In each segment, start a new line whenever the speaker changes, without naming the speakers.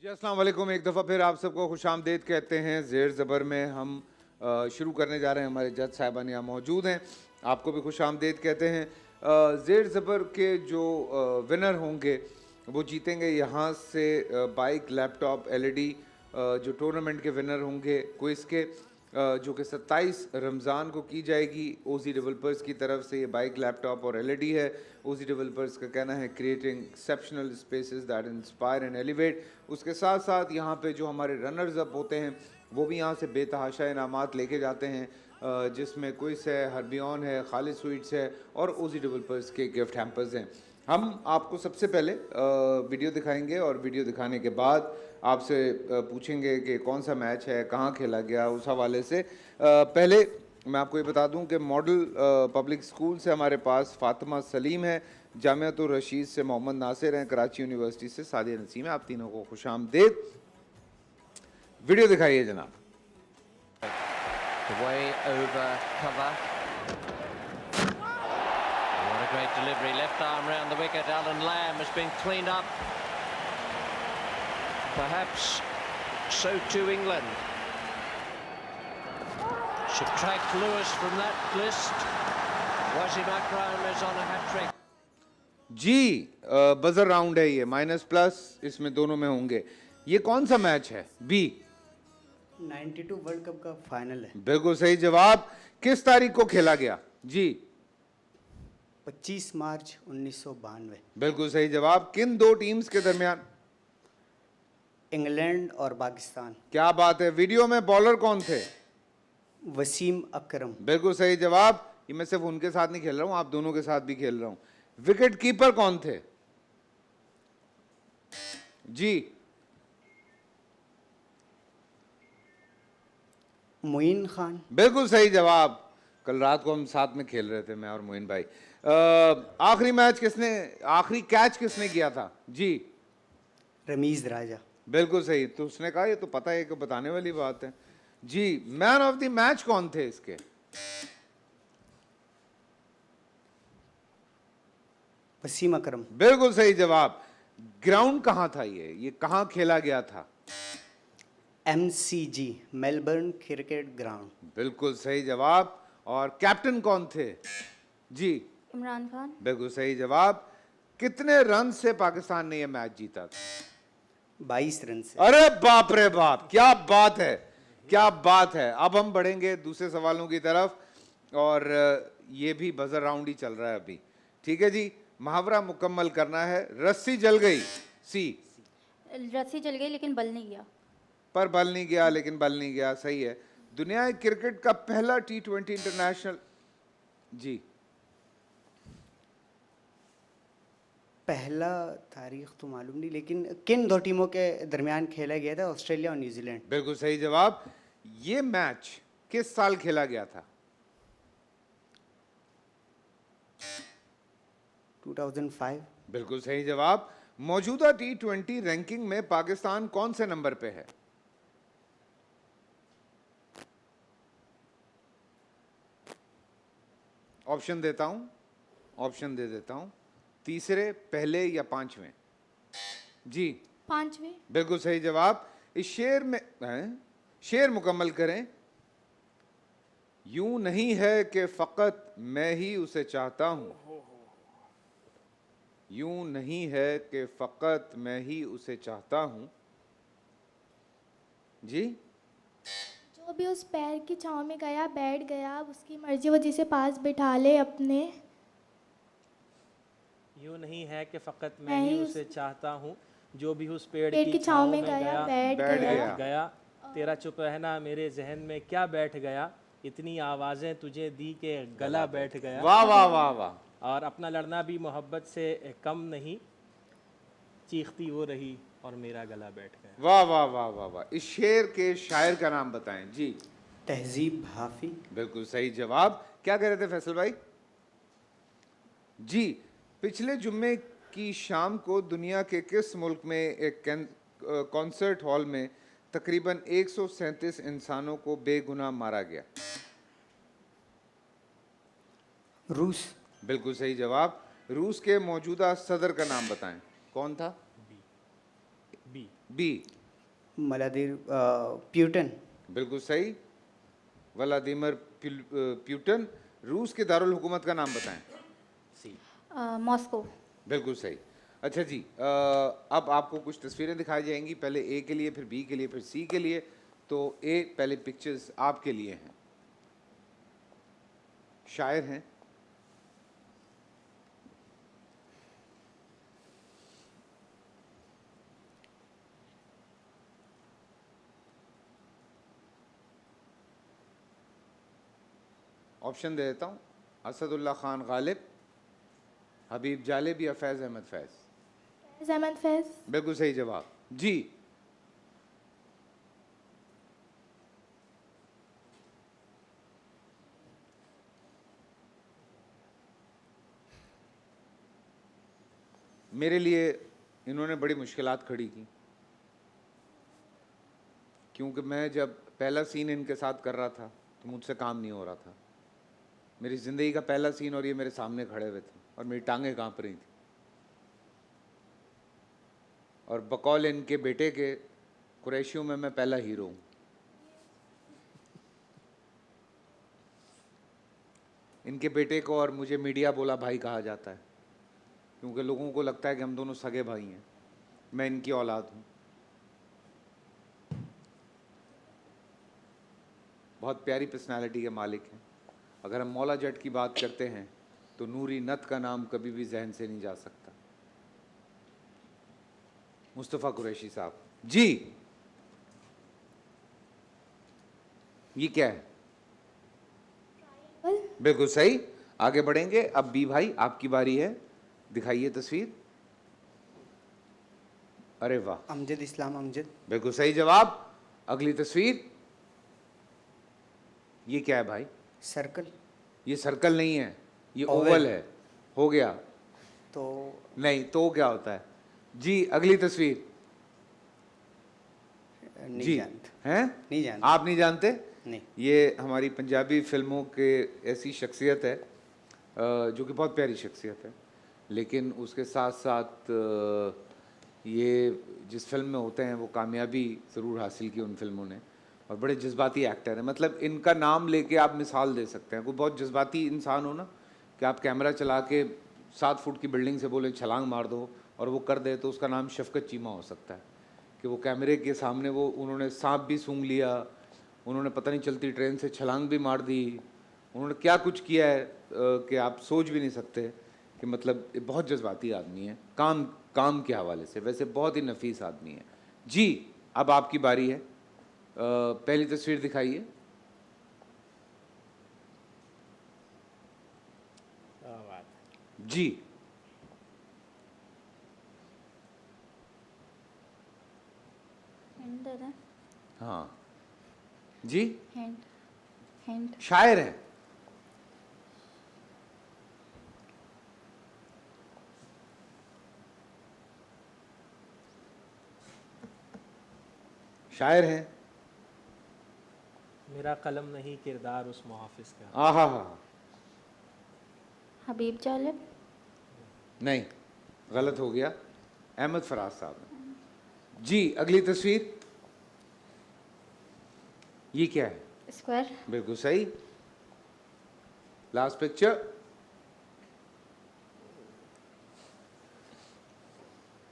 जी अस्सलाम वालेकुम। एक दफ़ा फिर आप सबको खुशामदीद कहते हैं। ज़ेर ज़बर में हम शुरू करने जा रहे हैं। हमारे जज साहिबान यहाँ मौजूद हैं, आपको भी खुशामदीद कहते हैं। ज़ेर ज़बर के जो विनर होंगे वो जीतेंगे यहाँ से बाइक, लैपटॉप, एलईडी। जो टूर्नामेंट के विनर होंगे क्विज़ के, जो कि 27 रमज़ान को की जाएगी, ओजी डेवलपर्स की तरफ से ये बाइक, लैपटॉप और एलईडी है। ओजी डेवलपर्स का कहना है creating exceptional spaces that inspire and elevate. उसके साथ साथ यहाँ पे जो हमारे रनर्स अप होते हैं वो भी यहाँ से बेतहाशा इनामात लेके जाते हैं, जिसमें क्विज़ है, हरबियन है, खालिद स्वीट्स है और ओजी डेवलपर्स के गिफ्ट हैम्पर्स हैं। हम आपको सबसे पहले वीडियो दिखाएंगे और वीडियो दिखाने के बाद आपसे पूछेंगे कि कौन सा मैच है, कहाँ खेला गया, उस हवाले से। पहले मैं आपको ये बता दूं कि मॉडल पब्लिक स्कूल से हमारे पास फ़ातिमा सलीम है, जामियातुर रशीद से मोहम्मद नासिर हैं, कराची यूनिवर्सिटी से सादिया नसीम है। आप तीनों को खुशामदीद। वीडियो दिखाइए जनाब।
Way over cover. What a great delivery. Left arm round the wicket. Alan Lamb has been cleaned up. Perhaps so too England. Subtract Lewis from that list. Wasim Akram is on a hat-trick.
जी buzzer round है ये, minus plus इसमें दोनों में होंगे। ये कौन सा मैच है? बी
92 वर्ल्ड कप का फाइनल है।
बिल्कुल सही जवाब। किस तारीख को खेला गया? जी
25 मार्च 1992।
बिल्कुल सही जवाब। किन दो टीम्स के दरमियान?
इंग्लैंड और पाकिस्तान।
क्या बात है। वीडियो में बॉलर कौन थे?
वसीम अकरम।
बिल्कुल सही जवाब। ये मैं सिर्फ उनके साथ नहीं खेल रहा हूं, आप दोनों के साथ भी खेल रहा हूं। विकेट कीपर कौन थे? जी
मोइन खान।
बिल्कुल सही जवाब। कल रात को हम साथ में खेल रहे थे, मैं और मोइन भाई। आखिरी कैच किसने किया था? जी
रमीज राजा।
बिल्कुल सही। तो उसने कहा ये तो पता है कि बताने वाली बात है। जी मैन ऑफ द मैच कौन थे इसके?
वसीम अकरम।
बिल्कुल सही जवाब। ग्राउंड कहां था? ये कहां खेला गया था?
MCG Melbourne cricket ground.
बिल्कुल सही जवाब। और कैप्टन कौन थे? जी
इमरान खान।
बिल्कुल सही जवाब। कितने रन से पाकिस्तान ने यह मैच जीता था?
22 रन से।
अरे बाप रे बाप, क्या बात है, क्या बात है। अब हम बढ़ेंगे दूसरे सवालों की तरफ, और ये भी बजर राउंड ही चल रहा है अभी। ठीक है जी, मुहावरा मुकम्मल करना है। रस्सी जल गई। सी
रस्सी जल गई लेकिन बल नहीं गया।
पर बल नहीं गया, लेकिन बल नहीं गया, सही है। दुनिया क्रिकेट का पहला T20 इंटरनेशनल। जी
पहला तारीख तो मालूम नहीं, लेकिन किन दो टीमों के दरमियान खेला गया था? ऑस्ट्रेलिया और न्यूजीलैंड।
बिल्कुल सही जवाब। ये मैच किस साल खेला गया था?
2005।
बिल्कुल सही जवाब। मौजूदा T20 रैंकिंग में पाकिस्तान कौन से नंबर पे है? ऑप्शन देता हूं, ऑप्शन दे देता हूं। तीसरे, पहले या पांचवें? जी
5वें।
बिल्कुल सही जवाब। इस शेर में शेर मुकम्मल करें। यूं नहीं है कि फकत मैं ही उसे चाहता हूं, यूं नहीं है कि फकत मैं ही उसे चाहता हूं। जी
जो भी उस पैर की छांव में गया बैठ गया, अब उसकी मर्जी, वो जिसे पास बिठा ले अपने।
यूँ नहीं है कि फ़कत
मैं
मैं ही
ही
उसे चाहता हूँ, जो भी उस पेड़
पेड़
की छाँव में गया
बैठ
बैठ
गया।
गया।
गया। तेरा चुप रहना मेरे जहन में क्या बैठ गया, इतनी आवाज़ें तुझे दी के गला बैठ गया।
वाह वाह वाह वाह।
और अपना लड़ना भी मोहब्बत से कम नहीं, चीखती वो रही और मेरा गला बैठ गया।
वाह वाह वाह वाह वाह। इस शेर के शायर का नाम बताएं। जी
तहजीब हाफी।
बिल्कुल सही जवाब। क्या कह रहे थे फैसल भाई? जी पिछले जुम्मे की शाम को दुनिया के किस मुल्क में एक कॉन्सर्ट हॉल में तकरीबन 137 इंसानों को बेगुनाह मारा गया?
रूस।
बिल्कुल सही जवाब। रूस के मौजूदा सदर का नाम बताएं, कौन था?
B
B
Vladimir Putin.
बिल्कुल सही, व्लादिमीर पुतिन। रूस के दारुल हुकूमत का नाम बताएं।
सी।
मॉस्को।
बिल्कुल सही। अच्छा जी, अब आपको कुछ तस्वीरें दिखाई जाएंगी, पहले ए के लिए, फिर बी के लिए, फिर सी के लिए। तो ए पहले पिक्चर्स आपके लिए हैं। शायर हैं, ऑप्शन दे देता हूँ, असदुल्ला खान गालिब, हबीब जालिब या फैज़ अहमद फैज़।
फैज़ अहमद फैज़।
बिल्कुल सही जवाब जी। मेरे लिए इन्होंने बड़ी मुश्किलात खड़ी की, क्योंकि मैं जब पहला सीन इनके साथ कर रहा था तो मुझसे काम नहीं हो रहा था। मेरी ज़िंदगी का पहला सीन और ये मेरे सामने खड़े हुए थे और मेरी टांगें कांप रही थी। और बकौल इनके बेटे के कुरैशियों में मैं पहला हीरो हूँ। इनके बेटे को और मुझे मीडिया बोला भाई कहा जाता है, क्योंकि लोगों को लगता है कि हम दोनों सगे भाई हैं। मैं इनकी औलाद हूँ। बहुत प्यारी पर्सनालिटी के मालिक हैं। अगर हम मौला जट की बात करते हैं तो नूरी नत का नाम कभी भी जहन से नहीं जा सकता। मुस्तफ़ा कुरैशी साहब जी। ये क्या है? बिल्कुल सही। आगे बढ़ेंगे। अब बी भाई आपकी बारी है, दिखाइए तस्वीर। अरे वाह,
अमजद इस्लाम अमजद।
बिल्कुल सही जवाब। अगली तस्वीर। ये क्या है भाई?
सर्कल।
ये सर्कल नहीं है, ये
ओवल।
ओवल है। हो गया?
तो
नहीं, तो क्या होता है जी? अगली तस्वीर।
नहीं
जी
जानता।
हैं?
नहीं जानता।
आप नहीं जानते?
नहीं।
ये हमारी पंजाबी फिल्मों के ऐसी शख्सियत है जो कि बहुत प्यारी शख्सियत है, लेकिन उसके साथ साथ ये जिस फिल्म में होते हैं वो कामयाबी ज़रूर हासिल की उन फिल्मों ने, और बड़े जज्बाती एक्टर हैं। मतलब इनका नाम लेके आप मिसाल दे सकते हैं। कोई बहुत जज्बाती इंसान हो ना, कि आप कैमरा चला के 7 फुट की बिल्डिंग से बोले छलांग मार दो और वो कर दे, तो उसका नाम शफकत चीमा हो सकता है। कि वो कैमरे के सामने वो उन्होंने सांप भी सूंघ लिया, उन्होंने पता नहीं चलती ट्रेन से छलांग भी मार दी, उन्होंने क्या कुछ किया है कि आप सोच भी नहीं सकते। कि मतलब ये बहुत जज्बाती आदमी है काम के हवाले से। वैसे बहुत ही नफीस आदमी है जी। अब आपकी बारी है। पहली तस्वीर दिखाइए।
क्या बात है।
जी
हैंड दे दें।
हाँ जी।
हैंड। हैंड।
शायर है। शायर है।
मेरा कलम नहीं किरदार उस मुहाफिज का।
आहा हा।
हबीब जालिब।
नहीं, गलत हो गया। अहमद फराज साहब जी। अगली तस्वीर। ये क्या है?
स्क्वायर।
बिल्कुल सही। Last picture.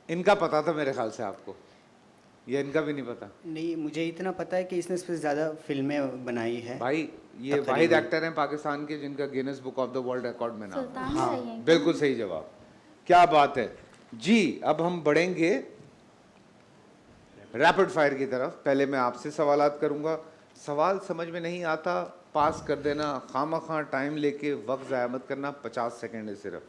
इनका पता था मेरे ख्याल से आपको, या इनका भी नहीं पता?
नहीं, मुझे इतना पता है कि इसने सबसे ज़्यादा फिल्में बनाई है
भाई ये वाहिद एक्टर हैं पाकिस्तान के जिनका Guinness book of the world record में नाम है।
सुल्तान
हाँ,
रही हैं।
बिल्कुल सही जवाब। क्या बात है जी। अब हम बढ़ेंगे रैपिड फायर की तरफ। पहले मैं आपसे सवालात करूंगा। सवाल समझ में नहीं आता पास कर देना, खामा टाइम लेके वक्त ज़ाया मत करना। 50 सेकंड है सिर्फ।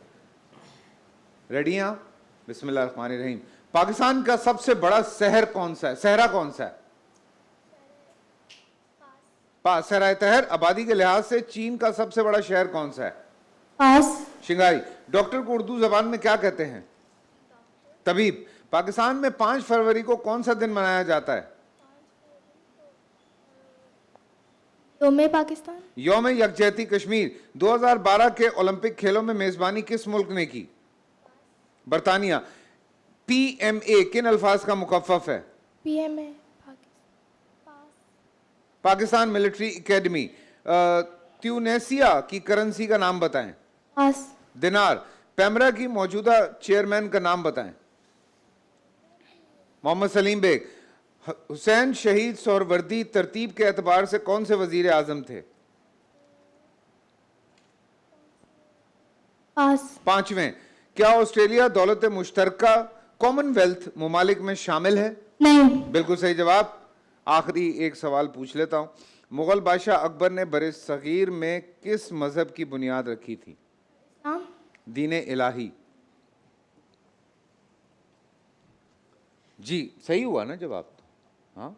रेडी हैं आप? बिस्मिल्लाहिर्रहमानिर्रहीम। पाकिस्तान का सबसे बड़ा शहर कौन सा है? सहरा कौन सा है? पास। सहरा तहर। आबादी के लिहाज से चीन का सबसे बड़ा शहर कौन सा है?
पास।
शिंगाई। डॉक्टर को उर्दू जबान में क्या कहते हैं? तबीब। पाकिस्तान में 5 फरवरी को कौन सा दिन मनाया जाता है?
योम पाकिस्तान।
यौम यकजहती कश्मीर। 2012 के ओलंपिक खेलों में मेजबानी किस मुल्क ने की? बरतानिया। PMA किन अल्फाज का मुकफ़्फ़फ है?
पीएम है
पाकिस्तान मिलिट्री एकेडमी। ट्यूनेशिया की करेंसी का नाम बताएं।
पास।
दिनार। पैमरा की मौजूदा चेयरमैन का नाम बताएं। मोहम्मद सलीम बेग। हुसैन शहीद सोहरवर्दी तरतीब के एतबार से कौन से वजीर आजम थे?
पास।
पांचवें, क्या ऑस्ट्रेलिया दौलत मुश्तरका कॉमनवेल्थ मुमालिक में शामिल है?
नहीं।
बिल्कुल सही जवाब। आखिरी एक सवाल पूछ लेता हूं। मुगल बादशाह अकबर ने बरे सगीर में किस मजहब की बुनियाद रखी थी?
नाम।
दीन इलाही। जी सही हुआ ना जवाब? हाँ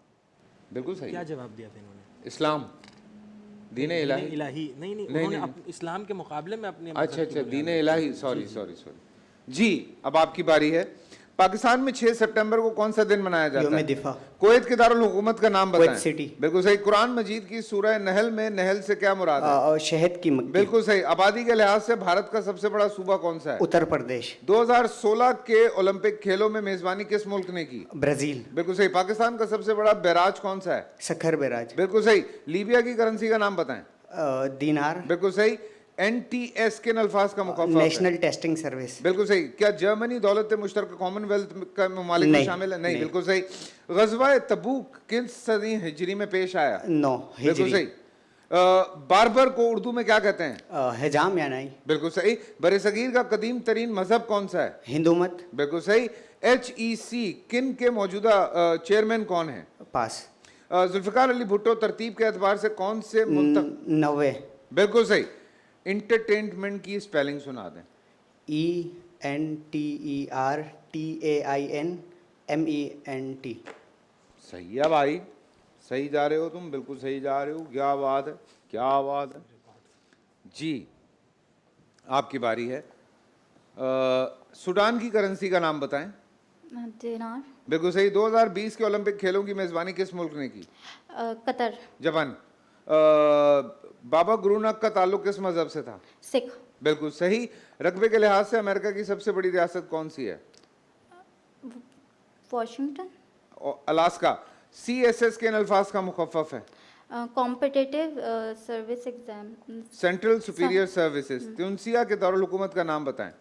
बिल्कुल सही।
क्या जवाब दिया था इन्होंने?
इस्लाम। दीन इलाही।
इलाही नहीं नहीं,
नहीं,
उन्होंने
नहीं।
इस्लाम के मुकाबले में अपने
अच्छा अच्छा Din Ilahi. Sorry sorry sorry. जी अब आपकी बारी है। पाकिस्तान में 6 सितंबर को कौन सा दिन मनाया जाता
यौम
है?
दिफा।
कुवैत के दारुल हुकूमत का नाम बताएं।
Kuwait city.
बिल्कुल सही। कुरान मजीद की सूरह नहल में नहल से क्या मुराद है?
और शहद की मक्खी।
बिल्कुल सही। आबादी के लिहाज से भारत का सबसे बड़ा सूबा कौन सा है?
उत्तर प्रदेश।
2016 के ओलंपिक खेलों में मेजबानी किस मुल्क ने की?
ब्राजील।
बिल्कुल सही। पाकिस्तान का सबसे बड़ा बैराज कौन सा है?
सखर बैराज।
बिल्कुल सही। लीबिया की करेंसी का नाम बताएं।
दीनार।
बिल्कुल सही। NTS किन अल्फाज का मुखफ़फ़ है?
National testing service.
बिल्कुल सही। क्या जर्मनी दौलत मुश्तरका कॉमनवेल्थ का ममालिक में
नहीं,
शामिल है? नहीं,
नहीं।
बिल्कुल सही। गज़वा तबूक किस सदी हिजरी में पेश आया?
9
बिल्कुल
हिजरी।
सही। बारबर को उर्दू में क्या कहते हैं?
हिजाम या नहीं।
बिल्कुल सही। बरसगीर का कदीम तरीन मजहब कौन सा है?
हिंदू मत।
बिल्कुल सही। HEC किन के मौजूदा चेयरमैन कौन है?
पास।
जुल्फ़िकार अली भुट्टो तरतीब के एतबार से कौन से मुल्क?
90।
बिल्कुल सही। इंटरटेनमेंट की स्पेलिंग सुना दें।
ENTERTAINMENT।
सही है भाई, सही जा रहे हो तुम, बिल्कुल सही जा रहे हो। क्या बात है, क्या बात है। जी आपकी बारी है। सूडान की करेंसी का नाम बताएं।
दिनार।
बिल्कुल सही। 2020 के ओलंपिक खेलों की मेजबानी किस मुल्क ने की?
कतर।
जापान। बाबा गुरु नानक का ताल्लुक किस मजहब से था?
सिख।
बिल्कुल सही। रकबे के लिहाज से अमेरिका की सबसे बड़ी रियासत कौन सी है?
वॉशिंगटन।
अलास्का। CSS के इन अल्फाज का मुखफ़फ़ है?
Competitive service exam.
Central superior services. Tunisia के दारुल हुकूमत का नाम बताएं।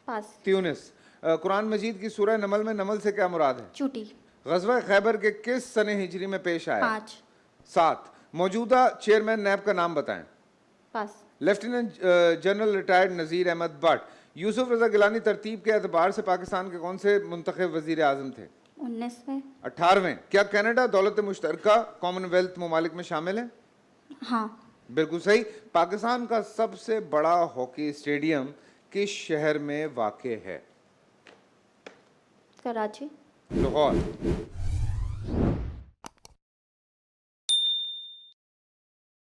पास।
ट्यूनिस। कुरान मजीद की सूरह नमल में नमल से क्या मुराद है?
चूटी।
गज़वा खैबर के किस सने हिजरी में पेश आया?
5।
7। मौजूदा चेयरमैन नैब का नाम बताएं।
पास।
लेफ्टिनेंट जनरल रिटायर्ड नज़ीर अहमद भट्ट यूसुफ रजा गिलानी तरतीब के एतबार से पाकिस्तान के कौन से मुंतखब वजीर आजम थे?
19वें।
18वें। क्या कनाडा दौलत मुश्तरका कॉमनवेल्थ मुमालिक में शामिल है?
हाँ।
बिल्कुल सही। पाकिस्तान का सबसे बड़ा हॉकी स्टेडियम किस शहर में वाक़ है?
कराची।
लाहौर।